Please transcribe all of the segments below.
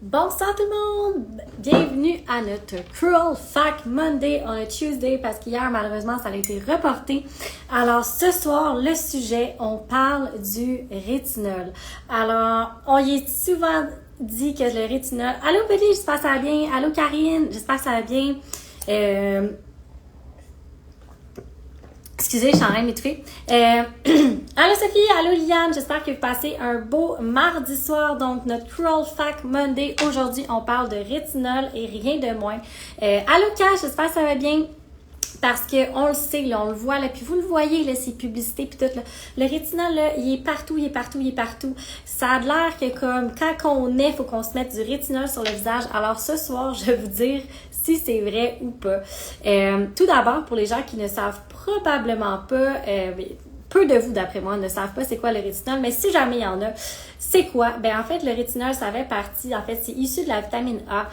Bonsoir tout le monde! Bienvenue à notre Cruel Fact Monday. On est Tuesday parce qu'hier, malheureusement, ça a été reporté. Alors, ce soir, le sujet, on parle du rétinol. Alors, on y est souvent dit que le rétinol... Allô, Billy, j'espère que ça va bien. Allô, Karine, j'espère que ça va bien. Excusez, je suis en train de m'étouffer. Allô Sophie, allô Liane, j'espère que vous passez un beau mardi soir. Donc, notre Cruel Fact Monday. Aujourd'hui, on parle de rétinol et rien de moins. Allô Cash, j'espère que ça va bien. Parce qu'on le sait, là, on le voit, là, puis vous le voyez, là, ces publicités, puis tout, là. Le rétinol, là, il est partout, il est partout, il est partout. Ça a l'air que, comme, quand on est, il faut qu'on se mette du rétinol sur le visage. Alors, ce soir, je vais vous dire si c'est vrai ou pas. Tout d'abord, pour les gens qui ne savent probablement pas, peu de vous, d'après moi, ne savent pas c'est quoi le rétinol, mais si jamais il y en a, c'est quoi? Ben en fait, le rétinol, ça fait partie, en fait, c'est issu de la vitamine A.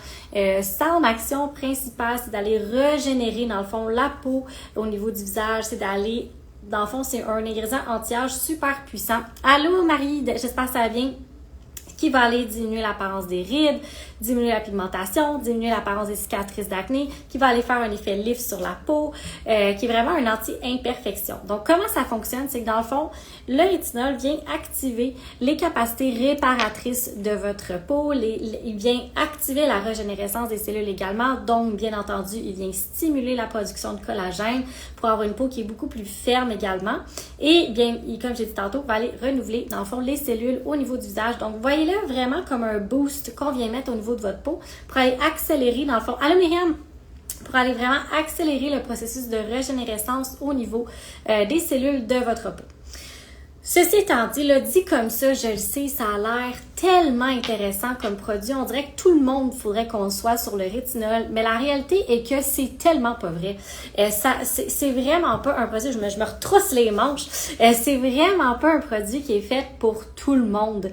Son action principale, c'est d'aller régénérer, dans le fond, la peau au niveau du visage, c'est d'aller, dans le fond, c'est un ingrédient anti-âge super puissant. Allô, Marie, j'espère que ça va bien. Qui va aller diminuer l'apparence des rides, diminuer la pigmentation, diminuer l'apparence des cicatrices d'acné, qui va aller faire un effet lift sur la peau, qui est vraiment un anti-imperfection. Donc, comment ça fonctionne? C'est que dans le fond, le rétinol vient activer les capacités réparatrices de votre peau, il vient activer la régénérescence des cellules également, donc, bien entendu, il vient stimuler la production de collagène pour avoir une peau qui est beaucoup plus ferme également. Et bien, comme j'ai dit tantôt, va aller renouveler, dans le fond, les cellules au niveau du visage. Donc, voyez-le vraiment comme un boost qu'on vient mettre au niveau de votre peau pour aller accélérer, dans le fond. Allô, Myriam! Pour aller vraiment accélérer le processus de régénérescence au niveau des cellules de votre peau. Ceci étant dit, là, dit comme ça, je le sais, ça a l'air tellement intéressant comme produit. On dirait que tout le monde faudrait qu'on soit sur le rétinol, mais la réalité est que c'est tellement pas vrai. C'est vraiment pas un produit, je me retrousse les manches, c'est vraiment pas un produit qui est fait pour tout le monde.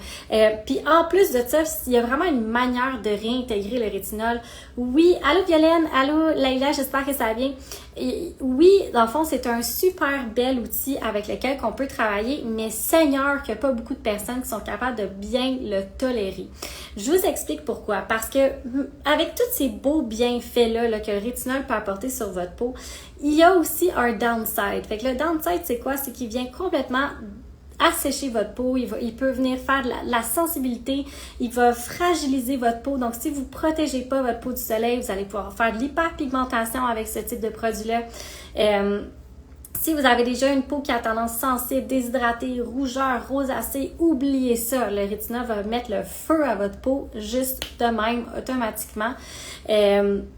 Puis en plus de ça, il y a vraiment une manière de réintégrer le rétinol. Oui, allô Violaine, allô Laïla, j'espère que ça va bien. Et oui, dans le fond, c'est un super bel outil avec lequel on peut travailler, mais Seigneur, qu'il n'y a pas beaucoup de personnes qui sont capables de bien le tolérer. Je vous explique pourquoi. Parce que avec tous ces beaux bienfaits-là que le rétinol peut apporter sur votre peau, il y a aussi un downside. Fait que le downside, c'est quoi? C'est qu'il vient complètement assécher votre peau, il peut venir faire de la sensibilité, il va fragiliser votre peau. Donc, si vous ne protégez pas votre peau du soleil, vous allez pouvoir faire de l'hyperpigmentation avec ce type de produit-là. Si vous avez déjà une peau qui a tendance sensible, déshydratée, rougeur, rosacée, oubliez ça. Le rétinol va mettre le feu à votre peau juste de même, automatiquement.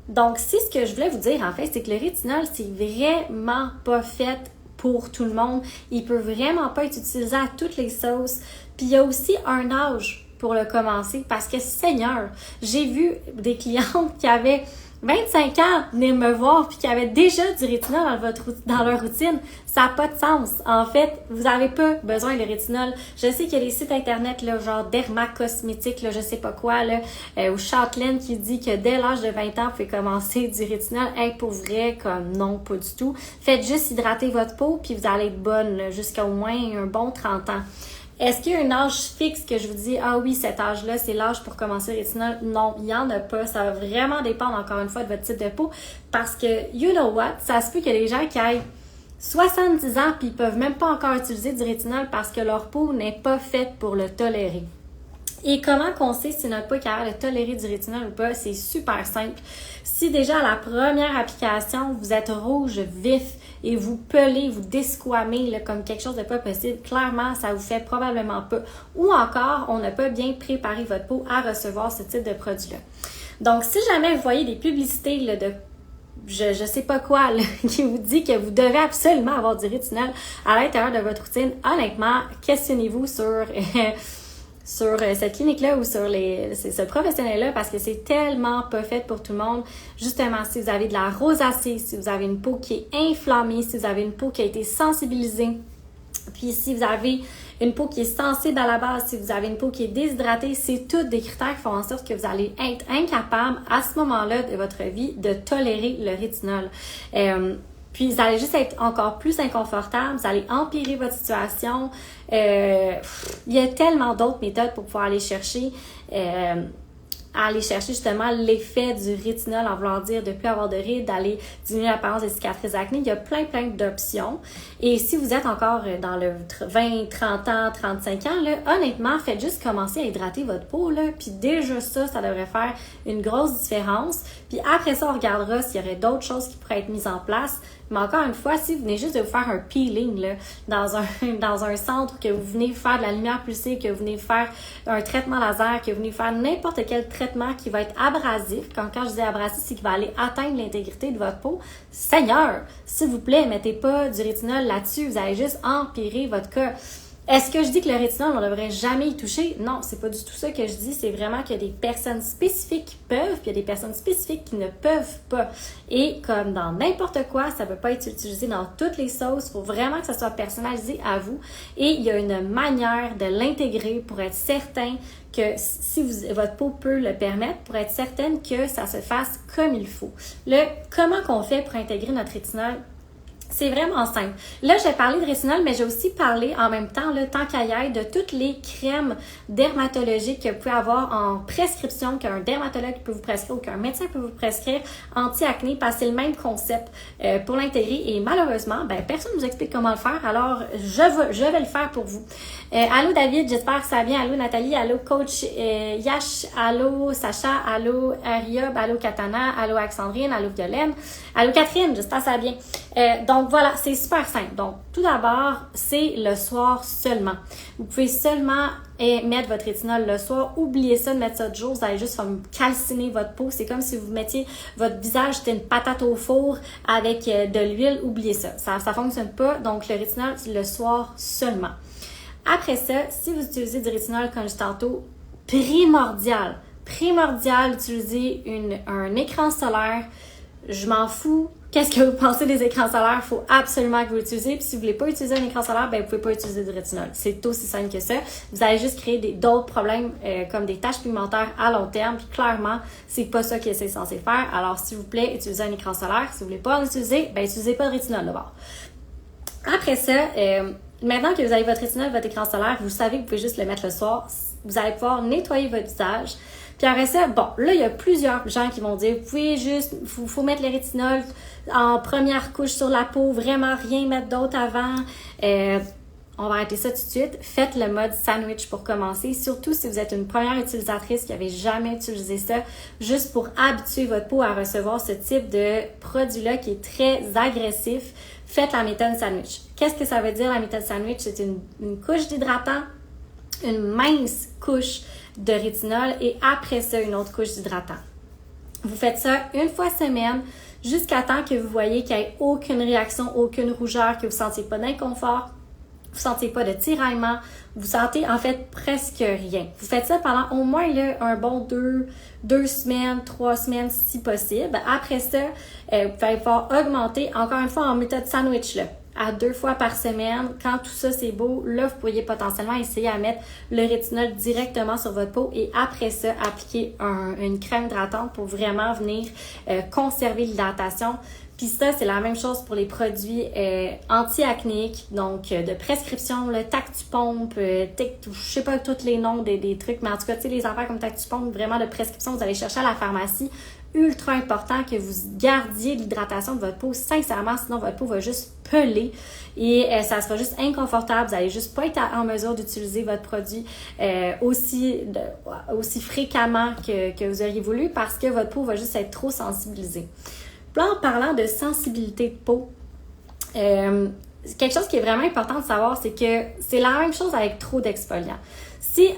Donc, c'est ce que je voulais vous dire, en fait, c'est que le rétinol, c'est vraiment pas fait pour tout le monde. Il peut vraiment pas être utilisé à toutes les sauces. Puis il y a aussi un âge pour le commencer parce que Seigneur, j'ai vu des clientes qui avaient 25 ans venir me voir puis qui avaient déjà du rétinol dans leur routine. Ça n'a pas de sens. En fait, vous n'avez pas besoin de rétinol. Je sais qu'il y a des sites internet là, genre Derma Cosmétique, là, je sais pas quoi, là, ou Châtelaine qui dit que dès l'âge de 20 ans, vous pouvez commencer du rétinol. Hey, pour vrai, comme non, pas du tout. Faites juste hydrater votre peau puis vous allez être bonne jusqu'à au moins un bon 30 ans. Est-ce qu'il y a un âge fixe que je vous dis, ah oui, cet âge-là, c'est l'âge pour commencer le rétinol? Non, il n'y en a pas. Ça va vraiment dépendre, encore une fois, de votre type de peau. Parce que, you know what, ça se peut qu'il y a des gens qui aient 70 ans puis ils peuvent même pas encore utiliser du rétinol parce que leur peau n'est pas faite pour le tolérer. Et comment qu'on sait si notre peau est capable de tolérer du rétinol ou pas? C'est super simple. Si déjà à la première application, vous êtes rouge vif et vous pelez, vous desquamez là, comme quelque chose de pas possible, clairement, ça vous fait probablement pas. Ou encore, on n'a pas bien préparé votre peau à recevoir ce type de produit-là. Donc, si jamais vous voyez des publicités là, de je sais pas quoi, là, qui vous dit que vous devez absolument avoir du rétinol à l'intérieur de votre routine, honnêtement, questionnez-vous sur cette clinique-là ou sur ce professionnel-là parce que c'est tellement pas fait pour tout le monde. Justement, si vous avez de la rosacée, si vous avez une peau qui est inflammée, si vous avez une peau qui a été sensibilisée, puis si vous avez une peau qui est sensible à la base, si vous avez une peau qui est déshydratée, c'est tous des critères qui font en sorte que vous allez être incapable à ce moment-là de votre vie de tolérer le rétinol. Puis vous allez juste être encore plus inconfortable, vous allez empirer votre situation. Il y a tellement d'autres méthodes pour pouvoir aller chercher aller chercher justement l'effet du rétinol en voulant dire de ne plus avoir de rides, d'aller diminuer l'apparence des cicatrices d'acné. Il y a plein d'options. Et si vous êtes encore dans le 20, 30 ans, 35 ans, là, honnêtement, faites juste commencer à hydrater votre peau, là, puis déjà ça devrait faire une grosse différence. Puis après ça, on regardera s'il y aurait d'autres choses qui pourraient être mises en place. Mais encore une fois, si vous venez juste de vous faire un peeling là, dans un centre, que vous venez faire de la lumière pulsée, que vous venez faire un traitement laser, que vous venez faire n'importe quel traitement qui va être abrasif, quand je dis abrasif, c'est qu'il va aller atteindre l'intégrité de votre peau, Seigneur, s'il vous plaît, mettez pas du rétinol là-dessus, vous allez juste empirer votre cas. Est-ce que je dis que le rétinol, on ne devrait jamais y toucher? Non, c'est pas du tout ça que je dis. C'est vraiment qu'il y a des personnes spécifiques qui peuvent, puis il y a des personnes spécifiques qui ne peuvent pas. Et comme dans n'importe quoi, ça ne peut pas être utilisé dans toutes les sauces. Il faut vraiment que ça soit personnalisé à vous. Et il y a une manière de l'intégrer pour être certain que si votre peau peut le permettre, pour être certaine que ça se fasse comme il faut. Comment qu'on fait pour intégrer notre rétinol? C'est vraiment simple. Là, j'ai parlé de rétinol, mais j'ai aussi parlé en même temps, là, tant qu'à y être, de toutes les crèmes dermatologiques que vous pouvez avoir en prescription, qu'un dermatologue peut vous prescrire ou qu'un médecin peut vous prescrire anti-acné, parce que c'est le même concept pour l'intégrer. Et malheureusement, personne ne nous explique comment le faire, alors je vais le faire pour vous. Allô David, j'espère que ça va bien. Allô Nathalie, allô Coach Yash, allô Sacha, allô Ariob, allô Katana, allô Alexandrine, allô Violaine, allô Catherine, j'espère que ça va bien. Donc voilà, c'est super simple. Donc tout d'abord, c'est le soir seulement. Vous pouvez seulement mettre votre rétinol le soir. Oubliez ça de mettre ça de jour. Vous allez juste calciner votre peau. C'est comme si vous mettiez votre visage, c'était une patate au four avec de l'huile. Oubliez ça. Ça fonctionne pas. Donc le rétinol, c'est le soir seulement. Après ça, si vous utilisez du rétinol, comme je dis tantôt, primordial d'utiliser un écran solaire. Je m'en fous. Qu'est-ce que vous pensez des écrans solaires? Il faut absolument que vous l'utilisez. Puis si vous ne voulez pas utiliser un écran solaire, vous ne pouvez pas utiliser du rétinol. C'est aussi simple que ça. Vous allez juste créer d'autres problèmes comme des taches pigmentaires à long terme. Puis clairement, c'est pas ça que c'est censé faire. Alors, s'il vous plaît, utilisez un écran solaire. Si vous ne voulez pas en utiliser, utilisez pas de rétinol d'abord. Après ça, maintenant que vous avez votre rétinol, votre écran solaire, vous savez que vous pouvez juste le mettre le soir. Vous allez pouvoir nettoyer votre visage. Puis après ça, là, il y a plusieurs gens qui vont dire, vous pouvez juste, faut mettre le rétinol en première couche sur la peau, vraiment rien mettre d'autre avant. On va arrêter ça tout de suite. Faites le mode sandwich pour commencer, surtout si vous êtes une première utilisatrice qui n'avait jamais utilisé ça, juste pour habituer votre peau à recevoir ce type de produit-là qui est très agressif. Faites la méthode sandwich. Qu'est-ce que ça veut dire la méthode sandwich? C'est une couche d'hydratant, une mince couche de rétinol et après ça, une autre couche d'hydratant. Vous faites ça une fois semaine jusqu'à temps que vous voyez qu'il n'y ait aucune réaction, aucune rougeur, que vous ne sentiez pas d'inconfort, vous ne sentiez pas de tiraillement, vous sentez en fait presque rien. Vous faites ça pendant au moins un bon 2 semaines, 3 semaines si possible. Après ça, vous allez pouvoir augmenter encore une fois en méthode sandwich là, à 2 fois par semaine. Quand tout ça c'est beau, là vous pourriez potentiellement essayer à mettre le rétinol directement sur votre peau et après ça appliquer une crème hydratante pour vraiment venir conserver l'hydratation. Puis ça, c'est la même chose pour les produits anti-acnéiques, donc de prescription, le Tactupompe, je sais pas tous les noms des trucs, mais en tout cas, tu sais, les affaires comme Tactupompe, vraiment de prescription, vous allez chercher à la pharmacie. Ultra important que vous gardiez l'hydratation de votre peau, sincèrement, sinon votre peau va juste peler et ça sera juste inconfortable. Vous n'allez juste pas être en mesure d'utiliser votre produit aussi fréquemment que vous auriez voulu parce que votre peau va juste être trop sensibilisée. Là, en parlant de sensibilité de peau, quelque chose qui est vraiment important de savoir, c'est que c'est la même chose avec trop d'exfoliants.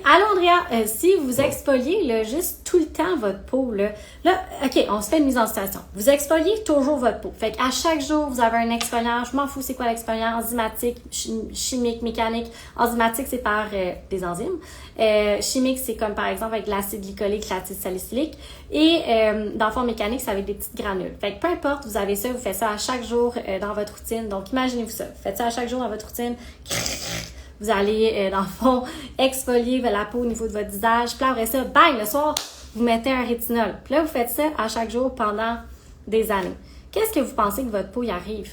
Allô Andrea, si vous exfoliez là, juste tout le temps votre peau, là, OK, on se fait une mise en situation. Vous exfoliez toujours votre peau. Fait qu'à chaque jour, vous avez un exfoliant. Je m'en fous c'est quoi l'exfoliant, enzymatique, chimique, mécanique. Enzymatique, c'est par des enzymes. Chimique, c'est comme par exemple avec l'acide glycolique, l'acide salicylique. Et dans le fond mécanique, c'est avec des petites granules. Fait que peu importe, vous avez ça, vous faites ça à chaque jour dans votre routine. Donc imaginez-vous ça. Vous faites ça à chaque jour dans votre routine. Vous allez, dans le fond, exfolier la peau au niveau de votre visage. Puis là, après ça, bang, le soir, vous mettez un rétinol. Puis là, vous faites ça à chaque jour pendant des années. Qu'est-ce que vous pensez que votre peau y arrive?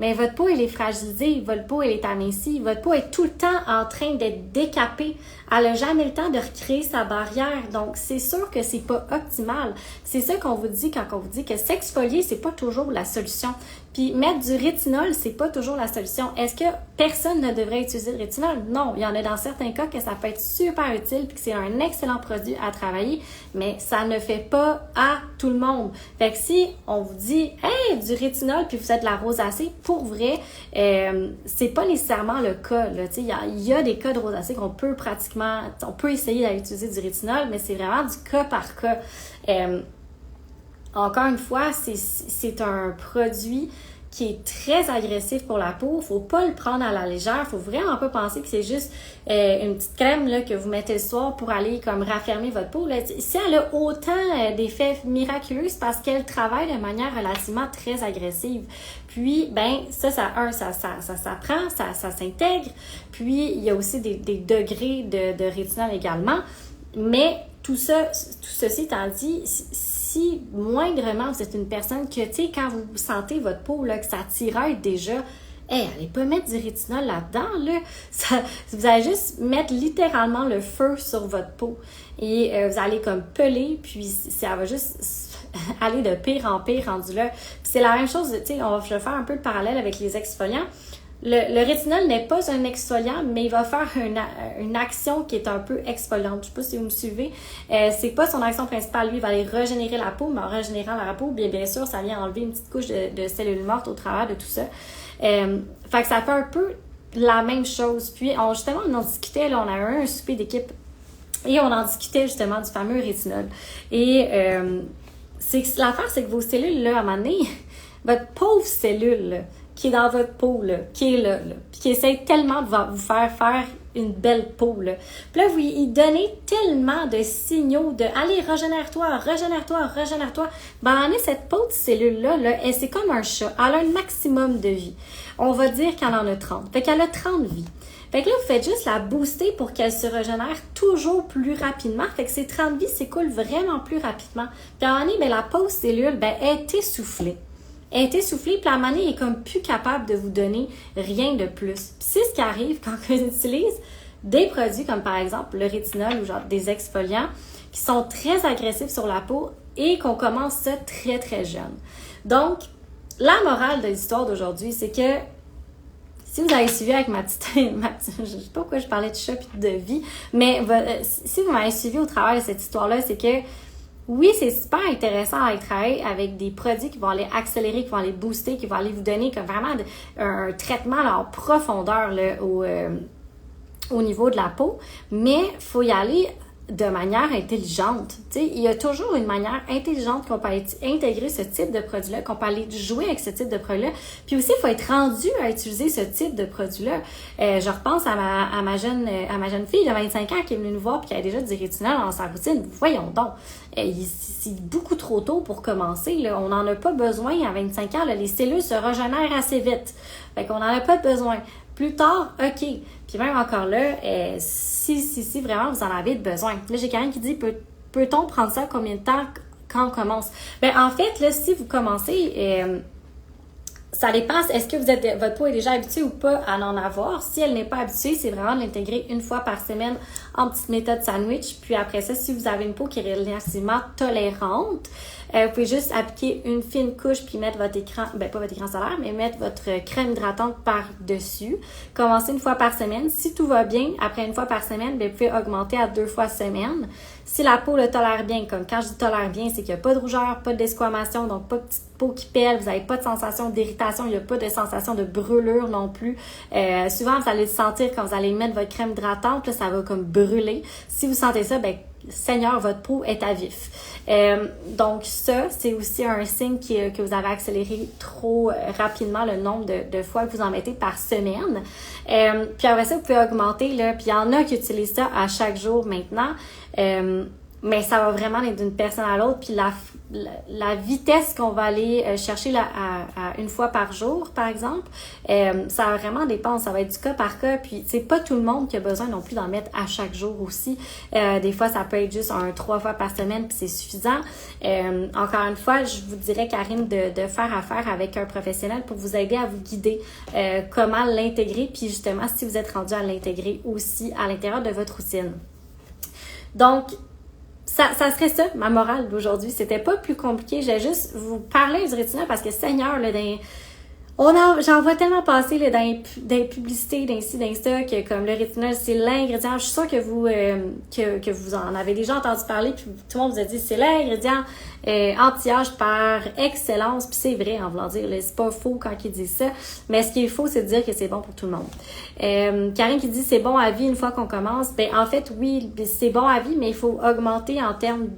mais votre peau, elle est fragilisée, votre peau, elle est amincie, votre peau est tout le temps en train d'être décapée. Elle n'a jamais le temps de recréer sa barrière. Donc, c'est sûr que c'est pas optimal. C'est ça qu'on vous dit quand on vous dit que s'exfolier, c'est pas toujours la solution. Puis mettre du rétinol, c'est pas toujours la solution. Est-ce que personne ne devrait utiliser le rétinol? Non, il y en a dans certains cas que ça peut être super utile puis que c'est un excellent produit à travailler, mais ça ne fait pas à tout le monde. Fait que si on vous dit « Hey, du rétinol » puis vous êtes de la rosacée, pour vrai, c'est pas nécessairement le cas. Il y a des cas de rosacée qu'on peut pratiquement, on peut essayer d'utiliser du rétinol, mais c'est vraiment du cas par cas. Encore une fois, c'est un produit qui est très agressif pour la peau. Faut pas le prendre à la légère. Faut vraiment pas penser que c'est juste une petite crème là, que vous mettez le soir pour aller comme raffermir votre peau. Là. Si elle a autant d'effets miraculeux, c'est parce qu'elle travaille de manière relativement très agressive. Puis, ben, ça s'apprend, ça s'intègre. Puis, il y a aussi des degrés de rétinol également. Mais tout ceci étant dit, si moindrement vous êtes une personne que, tu sais, quand vous sentez votre peau, là, que ça tiraille déjà, allez pas mettre du rétinol là-dedans, là. Vous allez juste mettre littéralement le feu sur votre peau. Et vous allez comme peler, puis ça va juste aller de pire en pire rendu là. Puis c'est la même chose, tu sais, je vais faire un peu le parallèle avec les exfoliants. Le rétinol n'est pas un exfoliant, mais il va faire une action qui est un peu exfoliante. Je sais pas si vous me suivez. C'est pas son action principale. Lui, il va aller régénérer la peau, mais en régénérant la peau, bien sûr, ça vient enlever une petite couche de cellules mortes au travers de tout ça. Fait que ça fait un peu la même chose. Puis, justement, on en discutait, là, on a eu un souper d'équipe et on en discutait justement du fameux rétinol. Et l'affaire, c'est que vos cellules, là, à un moment donné, votre pauvre cellule, là, qui est dans votre peau, là, qui est là, puis qui essaie tellement de vous faire une belle peau, là. Puis là, vous y donnez tellement de signaux de « Allez, régénère-toi. » Ben, cette pauvre cellule-là, c'est comme un chat. Elle a un maximum de vie. On va dire qu'elle en a 30. Fait qu'elle a 30 vies. Fait que là, vous faites juste la booster pour qu'elle se régénère toujours plus rapidement. Fait que ces 30 vies s'écoulent vraiment plus rapidement. Puis à un moment donné, la pauvre cellule, est essoufflée. Elle est essoufflée, puis la manée est comme plus capable de vous donner rien de plus. Puis c'est ce qui arrive quand on utilise des produits comme par exemple le rétinol ou genre des exfoliants qui sont très agressifs sur la peau et qu'on commence ça très très jeune. Donc, la morale de l'histoire d'aujourd'hui, c'est que si vous avez suivi avec ma petite je sais pas pourquoi je parlais de chat et de vie, mais si vous m'avez suivi au travers de cette histoire-là, c'est que oui, c'est super intéressant à travailler avec des produits qui vont aller accélérer, qui vont aller booster, qui vont aller vous donner comme vraiment un traitement là, en profondeur là, au niveau de la peau, mais il faut y aller de manière intelligente. T'sais, il y a toujours une manière intelligente qu'on peut intégrer ce type de produit-là, qu'on peut aller jouer avec ce type de produit-là. Puis aussi, il faut être rendu à utiliser ce type de produit-là. Je repense à ma jeune fille de 25 ans qui est venue nous voir et qui a déjà du rétinol dans sa routine. Voyons donc. C'est beaucoup trop tôt pour commencer. Là. On n'en a pas besoin à 25 ans. Là. Les cellules se régénèrent assez vite. Fait qu'on n'en a pas besoin. Plus tard, OK. Puis même encore là, si vraiment vous en avez besoin. Là, j'ai quelqu'un qui dit, peut-on prendre ça combien de temps quand on commence? Ben en fait, là, si vous commencez, ça dépend, est-ce que votre peau est déjà habituée ou pas à en avoir? Si elle n'est pas habituée, c'est vraiment de l'intégrer une fois par semaine en petite méthode sandwich. Puis après ça, si vous avez une peau qui est relativement tolérante, vous pouvez juste appliquer une fine couche puis mettre votre écran, pas votre écran solaire, mais mettre votre crème hydratante par-dessus. Commencez une fois par semaine. Si tout va bien, après une fois par semaine, vous pouvez augmenter à 2 fois semaine. Si la peau le tolère bien, comme quand je dis tolère bien, c'est qu'il n'y a pas de rougeur, pas de desquamation, donc pas de petite peau qui pèle, vous n'avez pas de sensation d'irritation, il n'y a pas de sensation de brûlure non plus. Souvent, vous allez le sentir quand vous allez mettre votre crème hydratante, là, ça va comme brûler. Si vous sentez ça, Seigneur, votre peau est à vif. Donc ça, c'est aussi un signe que vous avez accéléré trop rapidement le nombre de fois que vous en mettez par semaine. Puis après ça, vous pouvez augmenter, là, puis il y en a qui utilisent ça à chaque jour maintenant. mais ça va vraiment être d'une personne à l'autre. Puis la vitesse qu'on va aller chercher à une fois par jour, par exemple, ça va vraiment dépendre. Ça va être du cas par cas. Puis, c'est pas tout le monde qui a besoin non plus d'en mettre à chaque jour aussi. Des fois, ça peut être juste 3 fois par semaine, puis c'est suffisant. Encore une fois, je vous dirais, Karine, de faire affaire avec un professionnel pour vous aider à vous guider comment l'intégrer. Puis, justement, si vous êtes rendu à l'intégrer aussi à l'intérieur de votre routine. Donc, ça serait ça, ma morale d'aujourd'hui. C'était pas plus compliqué. J'ai juste vous parler du rétinol parce que, Seigneur, là, j'en vois tellement passer là, dans les publicités d'inci, d'insta, que comme le rétinol, c'est l'ingrédient. Je suis sûre que vous que vous en avez déjà entendu parler, puis tout le monde vous a dit c'est l'ingrédient anti-âge par excellence, puis c'est vrai en voulant dire, là, c'est pas faux quand ils disent ça, mais ce qui est faux, c'est de dire que c'est bon pour tout le monde. Karine qui dit c'est bon à vie une fois qu'on commence, ben en fait oui, c'est bon à vie, mais il faut augmenter en termes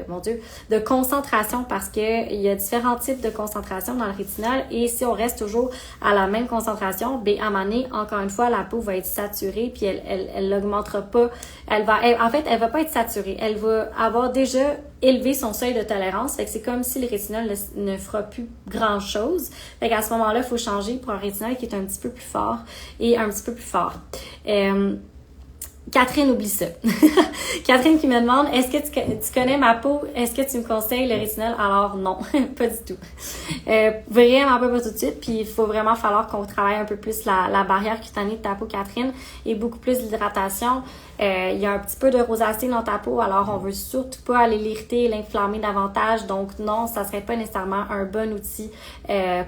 mon Dieu, de concentration parce que il y a différents types de concentration dans le rétinol et si on reste toujours à la même concentration, ben à un moment donné, encore une fois, la peau va être saturée puis elle l'augmentera pas. Elle va pas être saturée. Elle va avoir déjà élevé son seuil de tolérance. Fait que c'est comme si le rétinol ne fera plus grand chose. Fait qu'à ce moment-là, il faut changer pour un rétinol qui est un petit peu plus fort et un petit peu plus fort. Catherine oublie ça. Catherine qui me demande, est-ce que tu connais ma peau? Est-ce que tu me conseilles le rétinol? Alors non, pas du tout. Vraiment pas tout de suite. Puis il faut vraiment falloir qu'on travaille un peu plus la barrière cutanée de ta peau, Catherine, et beaucoup plus d'hydratation. Il y a un petit peu de rosacée dans ta peau, alors on veut surtout pas aller l'irriter et l'inflammer davantage. Donc non, ça serait pas nécessairement un bon outil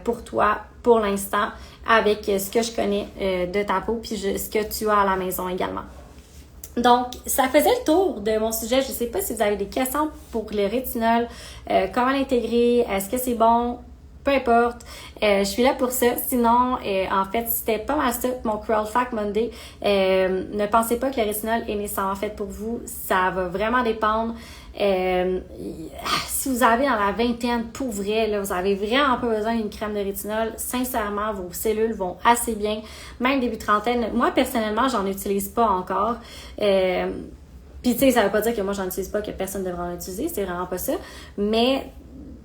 pour toi pour l'instant avec ce que je connais de ta peau puis ce que tu as à la maison également. Donc, ça faisait le tour de mon sujet. Je ne sais pas si vous avez des questions pour le rétinol, comment l'intégrer, est-ce que c'est bon, peu importe. Je suis là pour ça. Sinon, en fait, c'était pas mal ça, mon Cruel Fact Monday. Ne pensez pas que le rétinol est nécessairement fait pour vous. Ça va vraiment dépendre. Si vous avez dans la vingtaine, pour vrai, là, vous avez vraiment pas besoin d'une crème de rétinol. Sincèrement, vos cellules vont assez bien. Même début trentaine. Moi, personnellement, j'en utilise pas encore. Puis, tu sais, ça veut pas dire que moi, j'en utilise pas, que personne ne devrait en utiliser. C'est vraiment pas ça. Mais,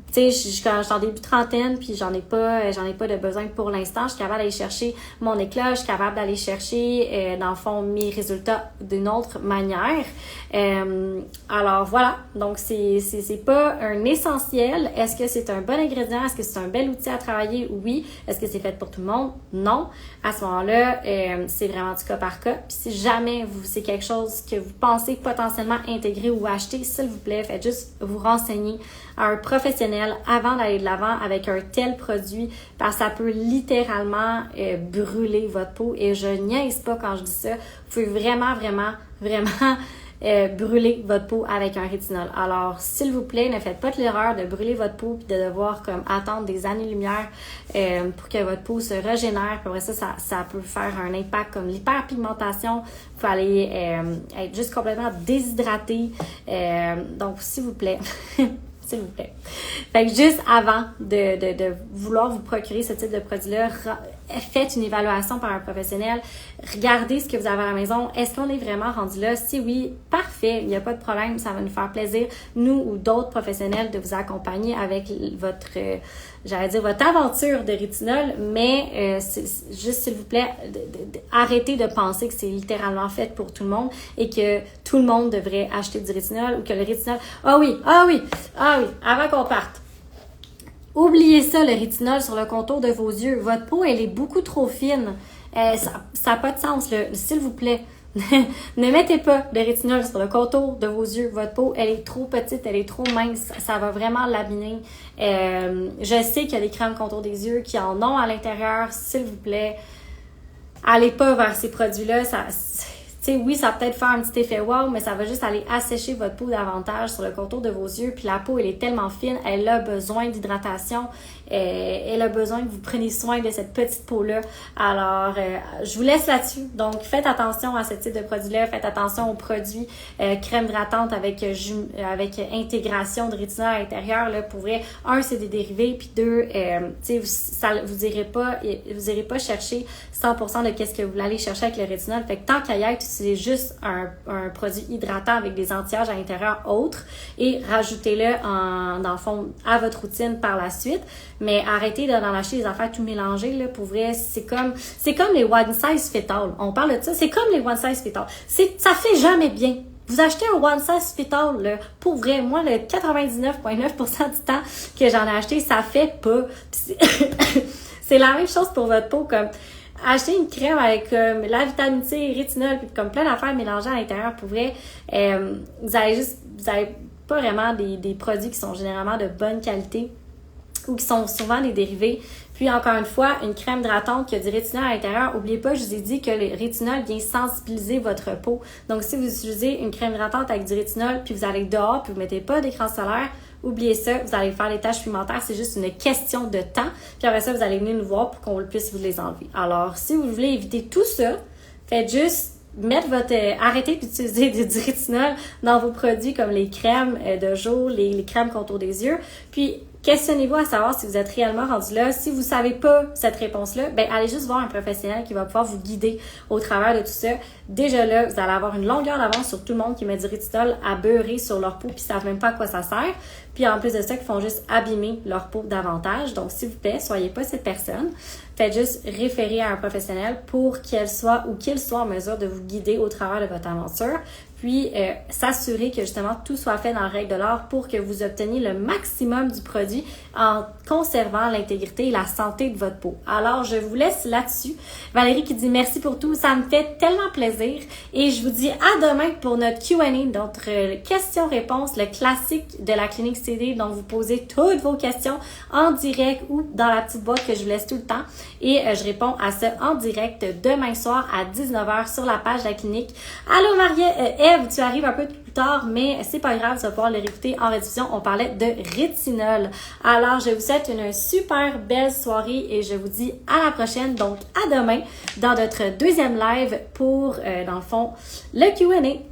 tu sais, je suis en début trentaine, puis j'en ai pas de besoin pour l'instant. Je suis capable d'aller chercher mon éclat, je suis capable d'aller chercher, dans le fond, mes résultats d'une autre manière. Alors voilà, donc c'est pas un essentiel. Est-ce que c'est un bon ingrédient? Est-ce que c'est un bel outil à travailler? Oui. Est-ce que c'est fait pour tout le monde? Non. À ce moment-là, c'est vraiment du cas par cas. Puis si jamais c'est quelque chose que vous pensez potentiellement intégrer ou acheter, s'il vous plaît, faites juste vous renseigner à un professionnel avant d'aller de l'avant avec un tel produit parce que ça peut littéralement brûler votre peau et je niaise pas quand je dis ça. Vous pouvez vraiment brûler votre peau avec un rétinol. Alors, s'il vous plaît, ne faites pas de l'erreur de brûler votre peau puis de devoir comme attendre des années-lumière pour que votre peau se régénère. Puis après ça peut faire un impact comme l'hyperpigmentation. Vous pouvez aller être juste complètement déshydraté. Donc, s'il vous plaît... s'il vous plaît. Fait que juste avant de vouloir vous procurer ce type de produit-là, faites une évaluation par un professionnel. Regardez ce que vous avez à la maison. Est-ce qu'on est vraiment rendu là? Si oui, parfait. Il n'y a pas de problème. Ça va nous faire plaisir, nous ou d'autres professionnels, de vous accompagner avec votre aventure de rétinol. Mais juste, s'il vous plaît, arrêtez de penser que c'est littéralement fait pour tout le monde et que tout le monde devrait acheter du rétinol ou que le rétinol... Ah oui, avant qu'on parte. Oubliez ça, le rétinol sur le contour de vos yeux. Votre peau, elle est beaucoup trop fine. Ça n'a pas de sens, là. S'il vous plaît. Ne mettez pas de rétinol sur le contour de vos yeux. Votre peau, elle est trop petite, elle est trop mince. Ça va vraiment l'abîmer. Je sais qu'il y a des crèmes contour des yeux qui en ont à l'intérieur. S'il vous plaît, allez pas vers ces produits-là. Tu sais, oui, ça va peut-être faire un petit effet wow, mais ça va juste aller assécher votre peau davantage sur le contour de vos yeux. Puis la peau, elle est tellement fine, elle a besoin d'hydratation. Elle a besoin que vous preniez soin de cette petite peau-là. Alors, je vous laisse là-dessus. Donc, faites attention à ce type de produit-là. Faites attention aux produits crème hydratante avec intégration de rétinol à l'intérieur. Là, pour vrai, un, c'est des dérivés. Puis deux, vous irez pas chercher 100% de qu'est-ce que vous allez chercher avec le rétinol. Fait que tant qu'à y être, c'est juste un produit hydratant avec des anti-âges à l'intérieur autres et rajoutez-le dans le fond à votre routine par la suite. Mais arrêtez d'en acheter des affaires tout mélangées, là, pour vrai, c'est comme les one size fit all. On parle de ça, c'est comme les one size fit all. Ça fait jamais bien. Vous achetez un one size fit all, là, pour vrai, moi, le 99,9% du temps que j'en ai acheté, ça fait pas. C'est la même chose pour votre peau, comme acheter une crème avec la vitamine C, rétinol, puis comme plein d'affaires mélangées à l'intérieur, pour vrai, vous avez pas vraiment des produits qui sont généralement de bonne qualité ou qui sont souvent des dérivés. Puis encore une fois, une crème hydratante qui a du rétinol à l'intérieur, n'oubliez pas, je vous ai dit que le rétinol vient sensibiliser votre peau. Donc si vous utilisez une crème hydratante avec du rétinol, puis vous allez dehors, puis vous mettez pas d'écran solaire, oubliez ça, vous allez faire les taches pigmentaires, c'est juste une question de temps. Puis après ça, vous allez venir nous voir pour qu'on puisse vous les enlever. Alors, si vous voulez éviter tout ça, faites juste arrêtez d'utiliser du rétinol dans vos produits comme les crèmes de jour, les crèmes contour des yeux. Puis, questionnez-vous à savoir si vous êtes réellement rendu là. Si vous savez pas cette réponse-là, ben allez juste voir un professionnel qui va pouvoir vous guider au travers de tout ça. Déjà là, vous allez avoir une longueur d'avance sur tout le monde qui met du rétinol à beurrer sur leur peau puis savent même pas à quoi ça sert. Puis en plus de ça, qui font juste abîmer leur peau davantage. Donc s'il vous plaît, soyez pas cette personne. Faites juste référer à un professionnel pour qu'il soit en mesure de vous guider au travers de votre aventure. Puis s'assurer que justement tout soit fait dans la règle de l'art pour que vous obteniez le maximum du produit en conservant l'intégrité et la santé de votre peau. Alors, je vous laisse là-dessus. Valérie qui dit merci pour tout, ça me fait tellement plaisir. Et je vous dis à demain pour notre Q&A, notre questions-réponses, le classique de la clinique CD. Donc, vous posez toutes vos questions en direct ou dans la petite boîte que je vous laisse tout le temps. Et je réponds à ça en direct demain soir à 19h sur la page de la clinique. Allô Eve, tu arrives un peu plus tard, mais c'est pas grave, tu vas pouvoir le réécouter en rediffusion. On parlait de rétinol. Alors, je vous souhaite une super belle soirée et je vous dis à la prochaine. Donc, à demain dans notre deuxième live pour, dans le fond, le Q&A.